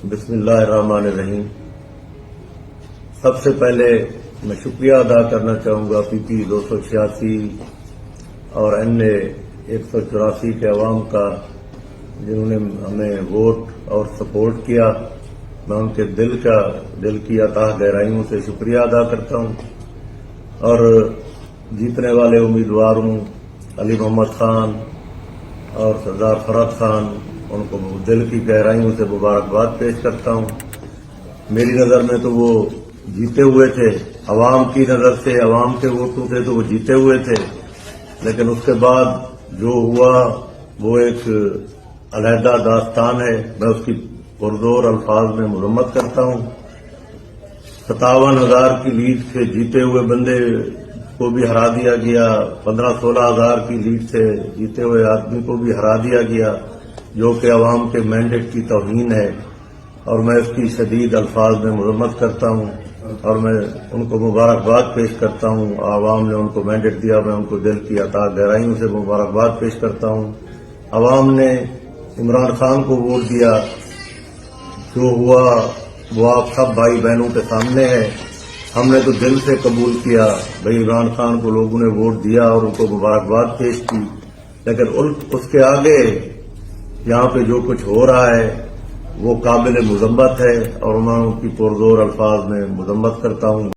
बिस्मिल्लाहिर्रहमानिर्रहीम। सबसे पहले मैं शुक्रिया अदा करना चाहूँगा PP 286 और अन्य 184 के अवाम का जिन्होंने हमें वोट और सपोर्ट किया। मैं उनके दिल की अताह गहराइयों से शुक्रिया अदा करता हूँ और जीतने वाले उम्मीदवारों अली मोहम्मद खान और सरदार फरहत खान उनको दिल की गहराइयों से मुबारकबाद पेश करता हूँ। मेरी नज़र में तो वो जीते हुए थे, अवाम की नज़र से, अवाम के वोटों से तो वो जीते हुए थे, लेकिन उसके बाद जो हुआ वो एक अलहदा दास्तान है। मैं उसकी पुरजोर अल्फाज में मजम्मत करता हूँ। 57,000 की लीड से जीते हुए बंदे को भी हरा दिया गया, 15-16 हजार की लीड से जीते हुए आदमी को भी हरा दिया गया, जो कि अवाम के मैंडेट की तौहीन है और मैं इसकी शदीद अल्फाज में मजम्मत करता हूँ और मैं उनको मुबारकबाद पेश करता हूँ। अवाम ने उनको मैंडेट दिया, मैं उनको दिल की अता गहराइयों से मुबारकबाद पेश करता हूँ। अवाम ने इमरान खान को वोट दिया, जो हुआ वो आप सब भाई बहनों के सामने है। हमने तो दिल से कबूल किया, भाई इमरान खान को लोगों ने वोट दिया और उनको मुबारकबाद पेश की, लेकिन उसके आगे यहाँ पे जो कुछ हो रहा है वो काबिल मुज़म्मत है और मैं उनकी पुरजोर अल्फाज में मुज़म्मत करता हूँ।